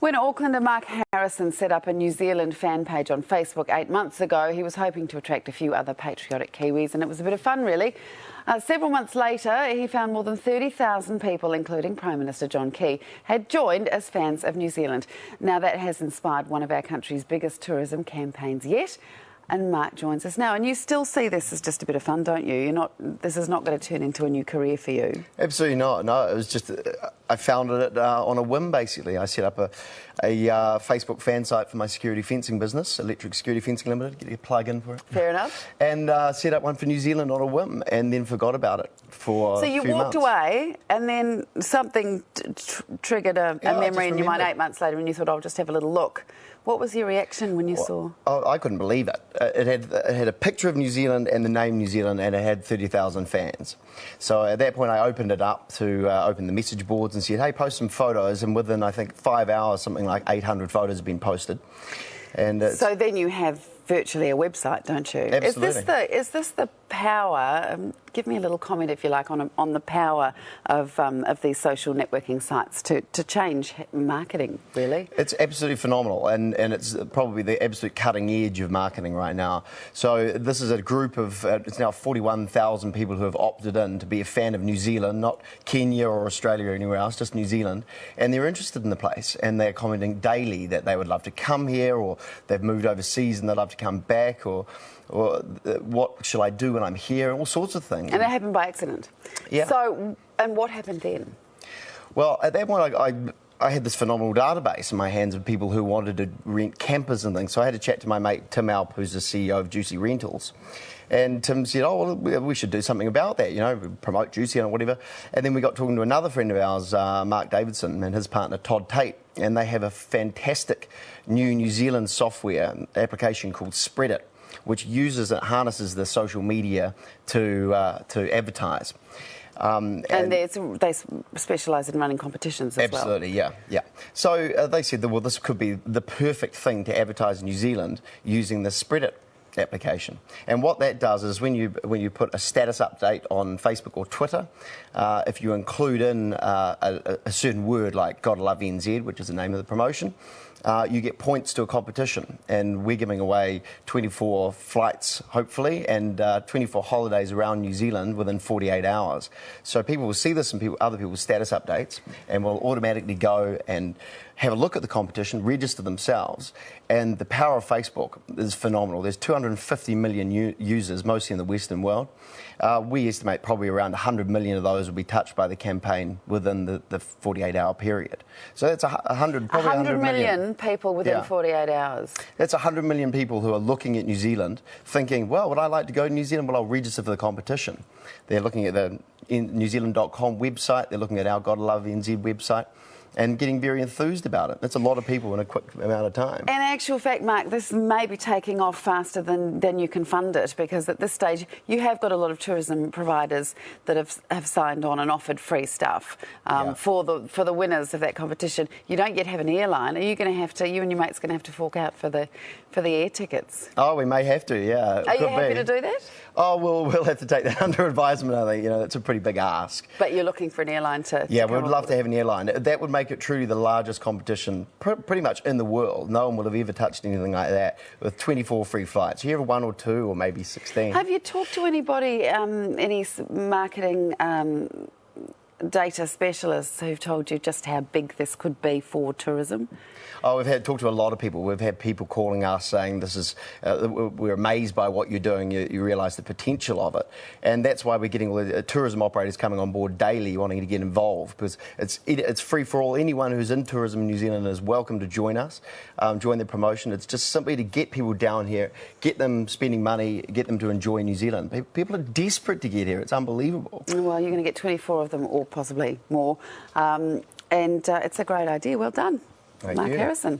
When Aucklander Mark Harrison set up a New Zealand fan page on Facebook 8 months ago, he was hoping to attract a few other patriotic Kiwis, and it was a bit of fun, really. Several months later, he found more than 30,000 people, including Prime Minister John Key, had joined as fans of New Zealand. Now, that has inspired one of our country's biggest tourism campaigns yet. And Mark joins us now. And you still see this as just a bit of fun, don't you? This is not going to turn into a new career for you. Absolutely not. No, it was just, I founded it on a whim, basically. I set up a Facebook fan site for my security fencing business, Electric Security Fencing Limited, get your plug in for it. Fair enough. And set up one for New Zealand on a whim, and then forgot about it for So you walked away, and then something triggered a memory in your mind 8 months later, and you thought, I'll just have a little look. What was your reaction when you saw? Oh, I couldn't believe it. It had a picture of New Zealand and the name New Zealand, and it had 30,000 fans. So at that point, I opened it up to open the message boards and said, hey, post some photos. And within, I think, 5 hours, something like 800 photos have been posted. And so then you have virtually a website, don't you? Absolutely. Is this the power? Give me a little comment, if you like, on the power of these social networking sites to change marketing, really. It's absolutely phenomenal, and it's probably the absolute cutting edge of marketing right now. So this is a group of, it's now 41,000 people who have opted in to be a fan of New Zealand, not Kenya or Australia or anywhere else, just New Zealand. And they're interested in the place, and they're commenting daily that they would love to come here, or they've moved overseas and they'd love to come back, or what shall I do when I'm here, all sorts of things. And it happened by accident. Yeah. So, and what happened then? Well, at that point, I had this phenomenal database in my hands of people who wanted to rent campers and things. So I had to chat to my mate Tim Alp, who's the CEO of Juicy Rentals. And Tim said, oh, well, we should do something about that, you know, promote Juicy and whatever. And then we got talking to another friend of ours, Mark Davidson, and his partner Todd Tate. And they have a fantastic New Zealand software application called Spread It, which harnesses the social media to advertise. And they specialise in running competitions as well. Absolutely, yeah. So they said that, well, this could be the perfect thing to advertise in New Zealand using the Spread It application. And what that does is when you put a status update on Facebook or Twitter, if you include in a certain word like Gotta Love NZ, which is the name of the promotion, you get points to a competition, and we're giving away 24 flights, hopefully, and 24 holidays around New Zealand within 48 hours. So people will see this in other people's status updates, and will automatically go and have a look at the competition, register themselves, and the power of Facebook is phenomenal. There's 250 million users, mostly in the Western world. We estimate probably around 100 million of those will be touched by the campaign within the 48-hour period. So that's probably 100 million people within 48 hours. That's 100 million people who are looking at New Zealand, thinking, well, would I like to go to New Zealand? Well, I'll register for the competition. They're looking at the newzealand.com website, they're looking at our Gotta Love NZ website, and getting very enthused about it. That's a lot of people in a quick amount of time. In actual fact, Mark, this may be taking off faster than you can fund it, because at this stage you have got a lot of tourism providers that have signed on and offered free stuff for the winners of that competition. You don't yet have an airline. Are you going to have to? You and your mate's going to have to fork out for the air tickets? Oh, we may have to. Yeah. Are you happy to do that? Oh, we'll have to take that under advisement. I think it's a pretty big ask. But you're looking for an airline to? Yeah, we'd love to have an airline. That would make it truly the largest competition pretty much in the world. No one will have ever touched anything like that, with 24 free flights. You have one or two or maybe 16. Have you talked to anybody, any marketing data specialists who've told you just how big this could be for tourism? Oh, we've talked to a lot of people. We've had people calling us saying this is, we're amazed by what you're doing. You realise the potential of it. And that's why we're getting all the tourism operators coming on board daily wanting to get involved, because it's free for all. Anyone who's in tourism in New Zealand is welcome to join us, join the promotion. It's just simply to get people down here, get them spending money, get them to enjoy New Zealand. People are desperate to get here. It's unbelievable. Well, you're going to get 24 of them, or possibly more. And it's a great idea. Well done, Mark Harrison.